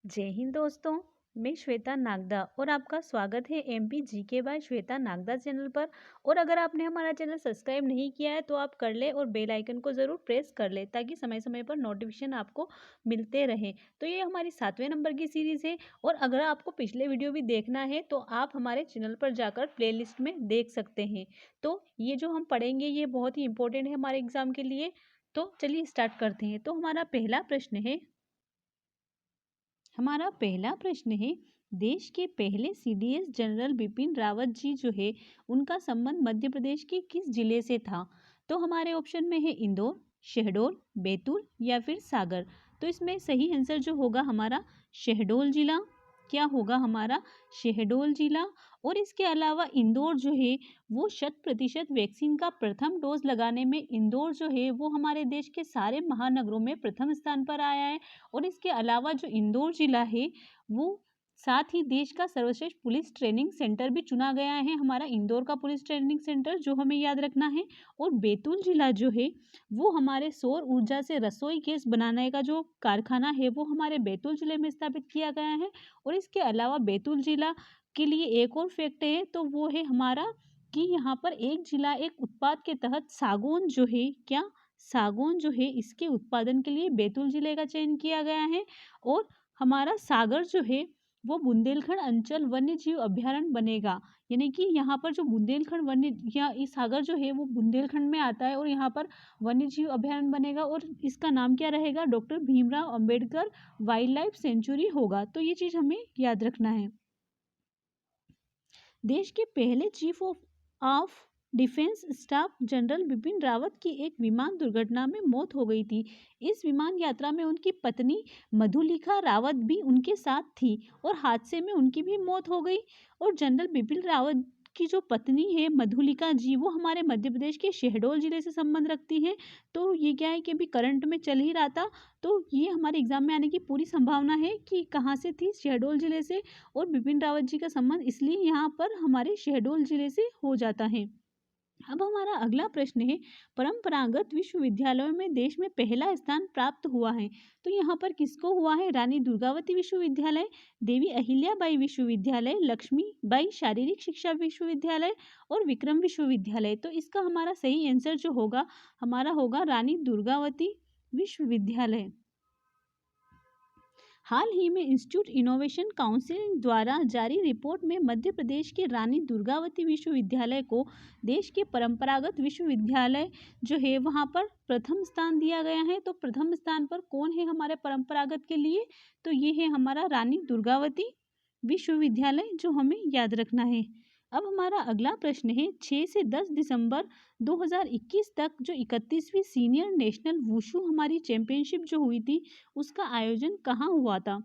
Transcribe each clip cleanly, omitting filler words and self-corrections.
जय हिंद दोस्तों। मैं श्वेता नागदा और आपका स्वागत है MP GK by Shweta Nagda channel पर। और अगर आपने हमारा चैनल सब्सक्राइब नहीं किया है तो आप कर ले और बेल आइकन को ज़रूर प्रेस कर ले ताकि समय समय पर नोटिफिकेशन आपको मिलते रहे। तो ये हमारी 7वें नंबर की सीरीज़ है और अगर आपको पिछले वीडियो भी देखना है तो आप हमारे चैनल पर जाकर प्लेलिस्ट में देख सकते हैं। तो ये जो हम पढ़ेंगे ये बहुत ही इंपॉर्टेंट है हमारे एग्जाम के लिए। तो चलिए स्टार्ट करते हैं। तो हमारा पहला प्रश्न है, देश के पहले सीडीएस जनरल बिपिन रावत जी जो है उनका संबंध मध्य प्रदेश के किस जिले से था? तो हमारे ऑप्शन में है इंदौर, शहडोल, बैतूल या फिर सागर। तो इसमें सही आंसर जो होगा हमारा शहडोल जिला। क्या होगा हमारा? शहडोल जिला। और इसके अलावा इंदौर जो है वो 100% वैक्सीन का प्रथम डोज लगाने में इंदौर जो है वो हमारे देश के सारे महानगरों में प्रथम स्थान पर आया है। और इसके अलावा जो इंदौर जिला है वो साथ ही देश का सर्वश्रेष्ठ पुलिस ट्रेनिंग सेंटर भी चुना गया है, हमारा इंदौर का पुलिस ट्रेनिंग सेंटर जो हमें याद रखना है। और बैतूल जिला जो है वो हमारे सौर ऊर्जा से रसोई गैस बनाने का जो कारखाना है वो हमारे बैतूल जिले में स्थापित किया गया है। और इसके अलावा बैतूल जिला के लिए एक और फैक्ट है तो वो है हमारा कि यहाँ पर एक जिला एक उत्पाद के तहत सागौन जो है, क्या सागौन जो है इसके उत्पादन के लिए बैतूल जिले का चयन किया गया है। और हमारा सागर जो है वो बुंदेलखंड अंचल वन्य जीव अभयारण्य बनेगा, यानी कि यहाँ पर जो बुंदेलखंड वन्य या इस सागर जो है वो बुंदेलखंड में आता है और यहाँ पर वन्य जीव अभयारण्य बनेगा और इसका नाम क्या रहेगा? Doctor Bhimrao Ambedkar wild life sanctuary होगा। तो ये चीज़ हमें याद रखना है। देश के पहले chief of defence staff general Bipin Rawat की एक विमान दुर्घटना में मौत हो गई थी। इस विमान यात्रा में उनकी पत्नी मधुलिका रावत भी उनके साथ थी और हादसे में उनकी भी मौत हो गई। और जनरल बिपिन रावत की जो पत्नी है मधुलिका जी वो हमारे मध्य प्रदेश के शहडोल जिले से संबंध रखती है। तो ये क्या है कि अभी करंट में चल ही रहा था, तो ये हमारे एग्जाम में आने की पूरी संभावना है कि कहाँ से थी, शहडोल जिले से। और बिपिन रावत जी का संबंध इसलिए यहाँ पर हमारे शहडोल जिले से हो जाता है। अब हमारा अगला प्रश्न है, परंपरागत विश्वविद्यालयों में देश में पहला स्थान प्राप्त हुआ है। तो यहाँ पर किसको हुआ है? रानी दुर्गावती विश्वविद्यालय, देवी अहिल्याबाई विश्वविद्यालय, लक्ष्मीबाई शारीरिक शिक्षा विश्वविद्यालय और विक्रम विश्वविद्यालय। तो इसका हमारा सही आंसर जो होगा हमारा होगा रानी दुर्गावती विश्वविद्यालय। हाल ही में इंस्टीट्यूट इनोवेशन काउंसिल द्वारा जारी रिपोर्ट में मध्य प्रदेश के रानी दुर्गावती विश्वविद्यालय को देश के परंपरागत विश्वविद्यालय जो है वहाँ पर प्रथम स्थान दिया गया है। तो प्रथम स्थान पर कौन है हमारे परंपरागत के लिए? तो ये है हमारा रानी दुर्गावती विश्वविद्यालय जो हमें याद रखना है। अब हमारा अगला प्रश्न है, 6 से 10 दिसंबर 2021 तक जो 31वीं सीनियर नेशनल वुशु हमारी चैंपियनशिप जो हुई थी उसका आयोजन कहाँ हुआ था?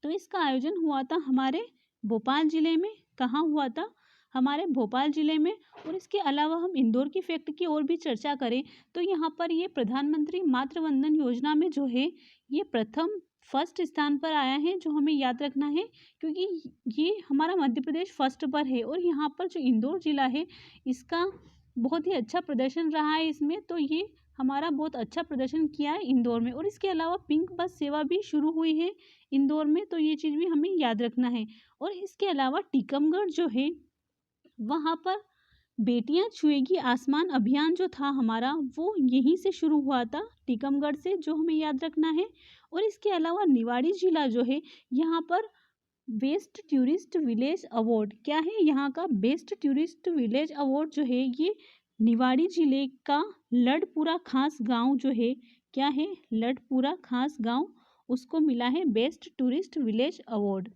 तो इसका आयोजन हुआ था हमारे भोपाल जिले में। कहाँ हुआ था? हमारे भोपाल जिले में। और इसके अलावा हम इंदौर की फैक्ट की और भी चर्चा करें तो यहाँ पर ये प्रधानमंत्री मातृवंदन योजना में जो है ये फर्स्ट स्थान पर आया है, जो हमें याद रखना है क्योंकि ये हमारा मध्य प्रदेश फर्स्ट पर है। और यहाँ पर जो इंदौर जिला है इसका बहुत ही अच्छा प्रदर्शन रहा है इसमें, तो ये हमारा बहुत अच्छा प्रदर्शन किया है इंदौर में। और इसके अलावा पिंक बस सेवा भी शुरू हुई है इंदौर में, तो ये चीज़ भी हमें याद रखना है। और इसके अलावा टीकमगढ़ जो है वहाँ पर बेटियां छुएगी आसमान अभियान जो था हमारा वो यहीं से शुरू हुआ था, टीकमगढ़ से, जो हमें याद रखना है। और इसके अलावा निवाड़ी जिला जो है यहाँ पर बेस्ट टूरिस्ट विलेज अवार्ड, क्या है यहाँ का? बेस्ट टूरिस्ट विलेज अवार्ड जो है ये निवाड़ी जिले का लडपुरा खास गांव जो है, क्या है? लडपुरा खास गांव, उसको मिला है बेस्ट टूरिस्ट विलेज अवार्ड।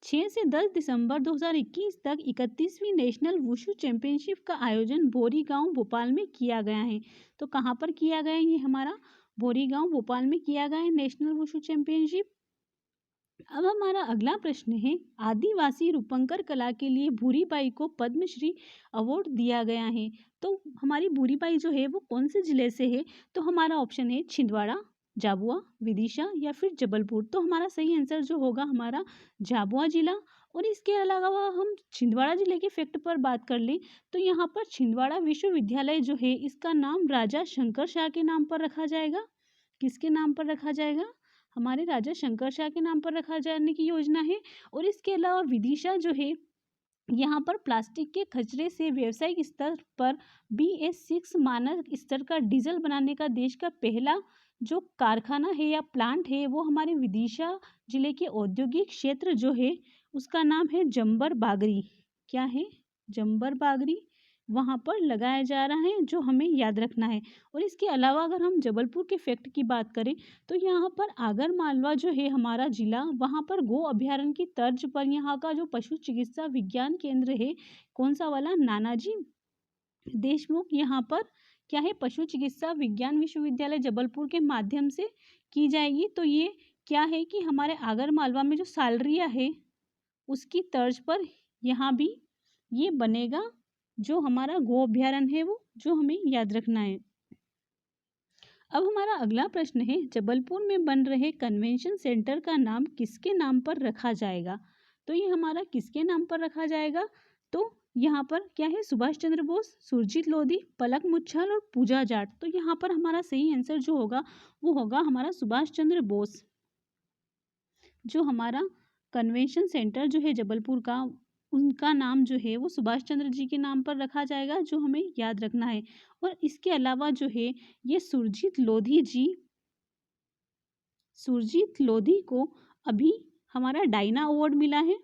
6 से 10 दिसंबर 2021 तक 31वीं नेशनल वुशु चैंपियनशिप का आयोजन भोरी गांव भोपाल में किया गया है। तो कहाँ पर किया गया है? ये हमारा भोरी गांव भोपाल में किया गया है नेशनल वुशु चैंपियनशिप। अब हमारा अगला प्रश्न है, आदिवासी रूपंकर कला के लिए भूरीबाई को पद्मश्री अवार्ड दिया गया है। तो हमारी भूरीबाई जो है वो कौन से जिले से है? तो हमारा ऑप्शन है छिंदवाड़ा, झाबुआ, विदिशा या फिर जबलपुर। तो हमारा सही आंसर जो होगा हमारा झाबुआ जिला। और इसके अलावा हम छिंदवाड़ा जिले के फैक्ट पर बात कर लें तो यहाँ पर छिंदवाड़ा विश्वविद्यालय जो है इसका नाम राजा शंकर शाह के नाम पर रखा जाएगा। किसके नाम पर रखा जाएगा? हमारे राजा शंकर शाह के नाम पर रखा जाने की योजना है। और इसके अलावा विदिशा जो है, यहाँ पर प्लास्टिक के कचरे से व्यावसायिक स्तर पर BS6 मानक स्तर का डीजल बनाने का देश का पहला जो कारखाना है या प्लांट है, वो हमारे विदिशा जिले के औद्योगिक क्षेत्र जो है उसका नाम है जंबर बागरी। क्या है? जंबर बागरी। वहाँ पर लगाया जा रहा है, जो हमें याद रखना है। और इसके अलावा अगर हम जबलपुर के फैक्ट की बात करें तो यहाँ पर आगर मालवा जो है हमारा जिला, वहाँ पर गो अभ्यारण्य की तर्ज पर यहाँ का जो पशु चिकित्सा विज्ञान केंद्र है, कौन सा वाला? नानाजी देशमुख, यहाँ पर क्या है? पशु चिकित्सा विज्ञान विश्वविद्यालय जबलपुर के माध्यम से की जाएगी। तो ये क्या है कि हमारे आगर मालवा में जो सालरिया है उसकी तर्ज पर यहाँ भी ये बनेगा, जो हमारा गो अभ्यारण्य है वो, जो हमें याद रखना है। अब हमारा अगला प्रश्न है, जबलपुर में बन रहे कन्वेंशन सेंटर का नाम किसके नाम पर रखा जाएगा? तो ये हमारा किसके नाम पर रखा जाएगा? तो यहाँ पर क्या है? सुभाष चंद्र बोस, सुरजीत लोधी, पलक मुच्छल और पूजा जाट। तो यहाँ पर हमारा सही आंसर जो होगा वो होगा हमारा सुभाष चंद्र बोस। जो हमारा कन्वेंशन सेंटर जो है जबलपुर का, उनका नाम जो है वो सुभाष चंद्र जी के नाम पर रखा जाएगा, जो हमें याद रखना है। और इसके अलावा जो है ये सुरजीत लोधी को अभी हमारा डायना अवार्ड मिला है।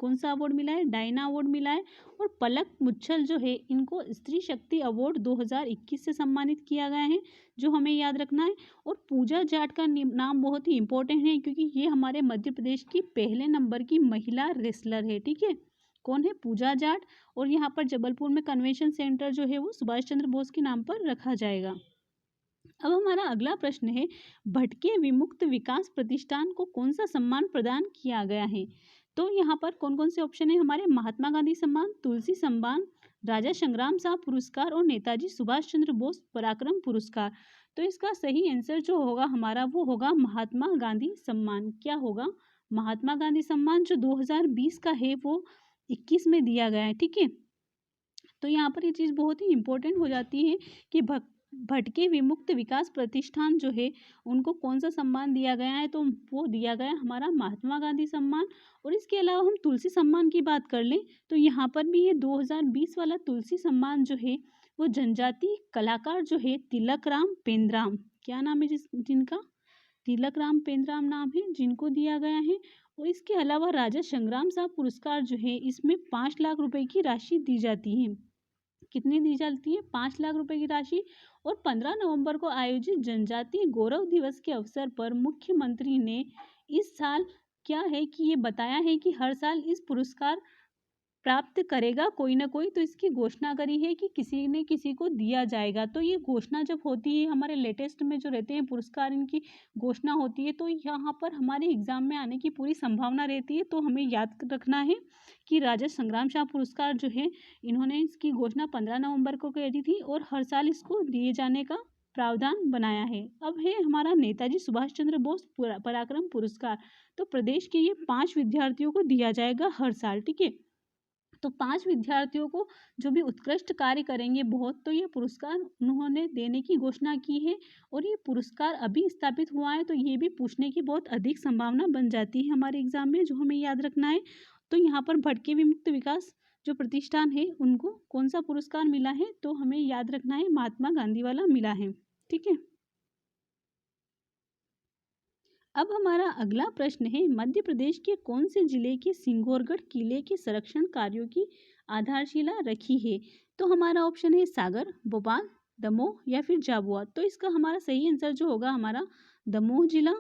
कौन सा अवार्ड मिला है? डायना अवार्ड मिला है। और पलक मुच्छल जो है इनको स्त्री शक्ति अवार्ड 2021 से सम्मानित किया गया है, जो हमें याद रखना है। और पूजा जाट का नाम बहुत ही इंपॉर्टेंट है, क्योंकि ये हमारे मध्य प्रदेश की पहले नंबर की महिला रेसलर है। ठीक है, कौन है? पूजा जाट। और यहाँ पर जबलपुर में कन्वेंशन सेंटर जो है वो सुभाष चंद्र बोस के नाम पर रखा जाएगा। अब हमारा अगला प्रश्न है, भटके विमुक्त विकास प्रतिष्ठान को कौन सा सम्मान प्रदान किया गया है? तो यहाँ पर कौन कौन से ऑप्शन है हमारे? महात्मा गांधी सम्मान, तुलसी सम्मान, राजा संग्राम साहब पुरस्कार और नेताजी सुभाष चंद्र बोस पराक्रम पुरस्कार। तो इसका सही आंसर जो होगा हमारा वो होगा महात्मा गांधी सम्मान। क्या होगा? महात्मा गांधी सम्मान, जो 2020 का है वो 21 में दिया गया है। ठीक है, तो यहाँ पर ये चीज़ बहुत ही इम्पोर्टेंट हो जाती है कि भटके विमुक्त विकास प्रतिष्ठान जो है उनको कौन सा सम्मान दिया गया है? तो वो दिया गया हमारा महात्मा गांधी सम्मान। और इसके अलावा हम तुलसी सम्मान की बात कर लें तो यहाँ पर भी ये 2020 वाला तुलसी सम्मान जो है वो जनजाति कलाकार जो है तिलक राम पेंद्राम, क्या नाम है जिनका? तिलक राम पेंद्राम नाम है, जिनको दिया गया है। और इसके अलावा राजा संग्राम साहब पुरस्कार जो है इसमें 5 लाख रुपए की राशि दी जाती है। कितनी दी जाती है? 5 लाख रुपए की राशि। और 15 नवंबर को आयोजित जनजातीय गौरव दिवस के अवसर पर मुख्यमंत्री ने इस साल क्या है कि ये बताया है कि हर साल इस पुरस्कार प्राप्त करेगा कोई ना कोई, तो इसकी घोषणा करी है कि किसी ने किसी को दिया जाएगा। तो ये घोषणा जब होती है हमारे लेटेस्ट में जो रहते हैं पुरस्कार, इनकी घोषणा होती है, तो यहाँ पर हमारे एग्जाम में आने की पूरी संभावना रहती है। तो हमें याद रखना है कि राजा संग्राम शाह पुरस्कार जो है इन्होंने इसकी घोषणा 15 नवंबर को करी थी और हर साल इसको दिए जाने का प्रावधान बनाया है। अब है हमारा नेताजी सुभाष चंद्र बोस पराक्रम पुरस्कार। तो प्रदेश के ये 5 विद्यार्थियों को दिया जाएगा हर साल। ठीक है, तो 5 विद्यार्थियों को जो भी उत्कृष्ट कार्य करेंगे बहुत, तो ये पुरस्कार उन्होंने देने की घोषणा की है। और ये पुरस्कार अभी स्थापित हुआ है, तो ये भी पूछने की बहुत अधिक संभावना बन जाती है हमारे एग्जाम में, जो हमें याद रखना है। तो यहाँ पर भटके विमुक्त विकास जो प्रतिष्ठान है उनको कौन सा पुरस्कार मिला है? तो हमें याद रखना है महात्मा गांधी वाला मिला है। ठीक है, अब हमारा अगला प्रश्न है, मध्य प्रदेश के कौन से जिले के सिंगोरगढ़ किले के संरक्षण कार्यों की आधारशिला रखी है? तो हमारा ऑप्शन है सागर, भोपाल, दमोह या फिर झाबुआ। तो इसका हमारा सही आंसर जो होगा हमारा दमोह जिला।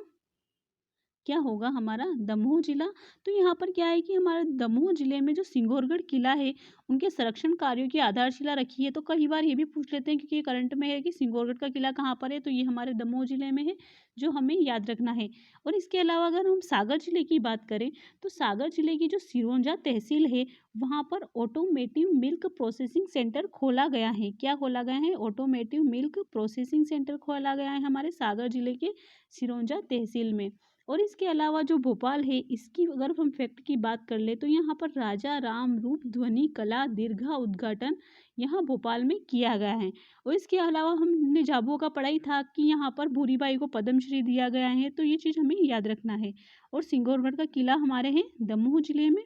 क्या होगा हमारा? दमोह जिला। तो यहाँ पर क्या है कि हमारे दमोह जिले में जो सिंगोरगढ़ किला है उनके संरक्षण कार्यों की आधारशिला रखी है। तो कई बार ये भी पूछ लेते हैं क्योंकि ये करंट में है कि सिंगोरगढ़ का किला कहाँ पर है, तो ये हमारे दमोह जिले में है, जो हमें याद रखना है। और इसके अलावा अगर हम सागर जिले की बात करें तो सागर जिले की जो सिरोंजा तहसील है वहाँ पर ऑटोमेटिव मिल्क प्रोसेसिंग सेंटर खोला गया है। क्या खोला गया है? ऑटोमेटिव मिल्क प्रोसेसिंग सेंटर खोला गया है हमारे सागर जिले के सिरोंजा तहसील में। और इसके अलावा जो भोपाल है इसकी अगर हम फैक्ट की बात कर ले तो यहाँ पर राजा राम रूप ध्वनि कला बड़ा दीर्घा उद्घाटन यहाँ भोपाल में किया गया है। और इसके अलावा हमने झाबुआ का पढ़ा ही था कि यहाँ पर भूरीबाई को पद्मश्री दिया गया है, तो ये चीज़ हमें याद रखना है। और सिंगौरगढ़ का किला हमारे हैं दमोह जिले में।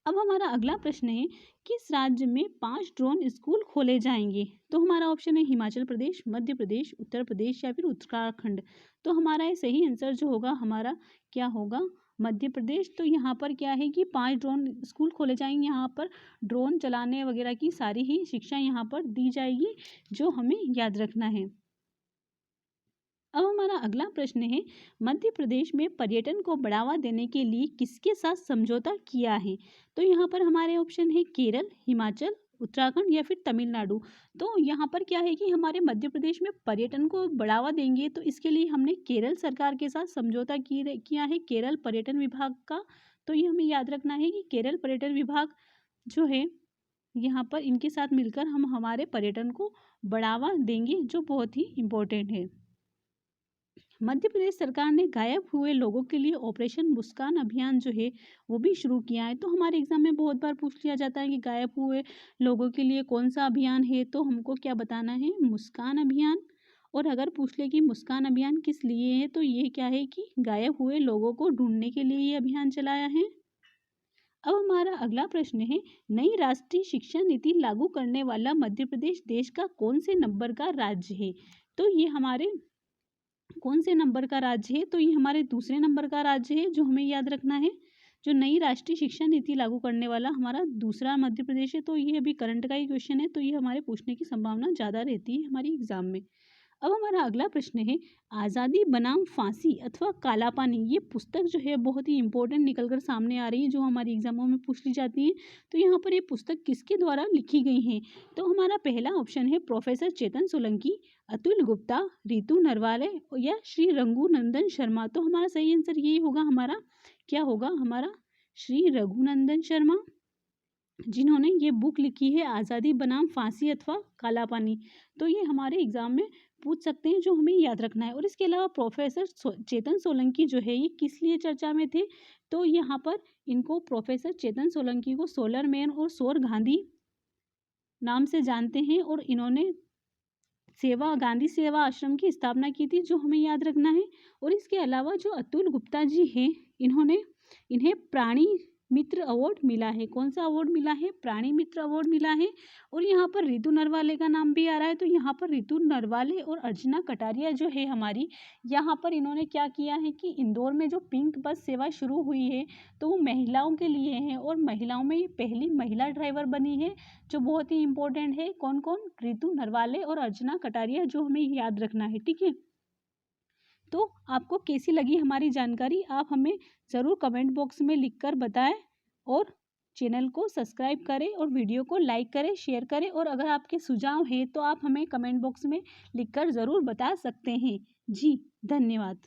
अब हमारा अगला प्रश्न है, किस राज्य में 5 ड्रोन स्कूल खोले जाएंगे? तो हमारा ऑप्शन है हिमाचल प्रदेश, मध्य प्रदेश, उत्तर प्रदेश या फिर उत्तराखंड। तो हमारा ये सही आंसर जो होगा हमारा क्या होगा? मध्य प्रदेश। तो यहाँ पर क्या है कि 5 ड्रोन स्कूल खोले जाएंगे। यहाँ पर ड्रोन चलाने वगैरह की सारी ही शिक्षा यहाँ पर दी जाएगी, जो हमें याद रखना है। अब हमारा अगला प्रश्न है, मध्य प्रदेश में पर्यटन को बढ़ावा देने के लिए किसके साथ समझौता किया है? तो यहाँ पर हमारे ऑप्शन है केरल, हिमाचल, उत्तराखंड या फिर तमिलनाडु। तो यहाँ पर क्या है कि हमारे मध्य प्रदेश में पर्यटन को बढ़ावा देंगे, तो इसके लिए हमने केरल सरकार के साथ समझौता किया है, केरल पर्यटन विभाग का। तो ये हमें याद रखना है कि केरल पर्यटन विभाग जो है यहाँ पर इनके साथ मिलकर हम हमारे पर्यटन को बढ़ावा देंगे, जो बहुत ही इम्पोर्टेंट है। मध्य प्रदेश सरकार ने गायब हुए लोगों के लिए ऑपरेशन मुस्कान अभियान जो है वो भी शुरू किया है। तो हमारे एग्जाम में बहुत बार पूछ लिया जाता है कि गायब हुए लोगों के लिए कौन सा अभियान है, तो हमको क्या बताना है? मुस्कान अभियान। और अगर पूछ ले कि मुस्कान अभियान किस लिए है, तो ये क्या है कि गायब हुए लोगों को ढूंढने के लिए ये अभियान चलाया है। अब हमारा अगला प्रश्न है, नई राष्ट्रीय शिक्षा नीति लागू करने वाला मध्य प्रदेश देश का कौन से नंबर का राज्य है? तो ये हमारे कौन से नंबर का राज्य है? तो ये हमारे दूसरे नंबर का राज्य है, जो हमें याद रखना है। जो नई राष्ट्रीय शिक्षा नीति लागू करने वाला हमारा दूसरा मध्य प्रदेश है। तो ये अभी करंट का ही क्वेश्चन है, तो ये हमारे पूछने की संभावना ज़्यादा रहती है हमारी एग्जाम में। अब हमारा अगला प्रश्न है, आज़ादी बनाम फांसी अथवा काला पानी, ये पुस्तक जो है बहुत ही इंपॉर्टेंट निकल कर सामने आ रही है, जो हमारी एग्जामों में पूछ ली जाती है। तो यहाँ पर ये पुस्तक किसके द्वारा लिखी गई है? तो हमारा पहला ऑप्शन है प्रोफेसर चेतन सोलंकी, अतुल गुप्ता, रितु नरवाले या श्री रघुनंदन शर्मा। तो हमारा सही आंसर यही होगा, हमारा क्या होगा? हमारा श्री रघुनंदन शर्मा, जिन्होंने ये बुक लिखी है आज़ादी बनाम फांसी अथवा काला पानी। तो ये हमारे एग्जाम में पूछ सकते हैं, जो हमें याद रखना है। और इसके अलावा प्रोफेसर चेतन सोलंकी जो है ये किस लिए चर्चा में थे? तो यहाँ पर इनको प्रोफेसर चेतन सोलंकी को सोलर मैन और सौर गांधी नाम से जानते हैं, और इन्होंने गांधी सेवा आश्रम की स्थापना की थी, जो हमें याद रखना है। और इसके अलावा जो अतुल गुप्ता जी हैं, इन्हें प्राणी मित्र अवार्ड मिला है। कौन सा अवार्ड मिला है? प्राणी मित्र अवार्ड मिला है। और यहाँ पर रितु नरवाले का नाम भी आ रहा है। तो यहाँ पर रितु नरवाले और अर्चना कटारिया जो है हमारी, यहाँ पर इन्होंने क्या किया है कि इंदौर में जो पिंक बस सेवा शुरू हुई है, तो वो महिलाओं के लिए है, और महिलाओं में ये पहली महिला ड्राइवर बनी है, जो बहुत ही इंपॉर्टेंट है। कौन कौन? रितु नरवाले और अर्चना कटारिया, जो हमें याद रखना है। ठीक है, तो आपको कैसी लगी हमारी जानकारी, आप हमें ज़रूर कमेंट बॉक्स में लिखकर बताएं, और चैनल को सब्सक्राइब करें और वीडियो को लाइक करें, शेयर करें। और अगर आपके सुझाव हैं तो आप हमें कमेंट बॉक्स में लिखकर ज़रूर बता सकते हैं। जी धन्यवाद।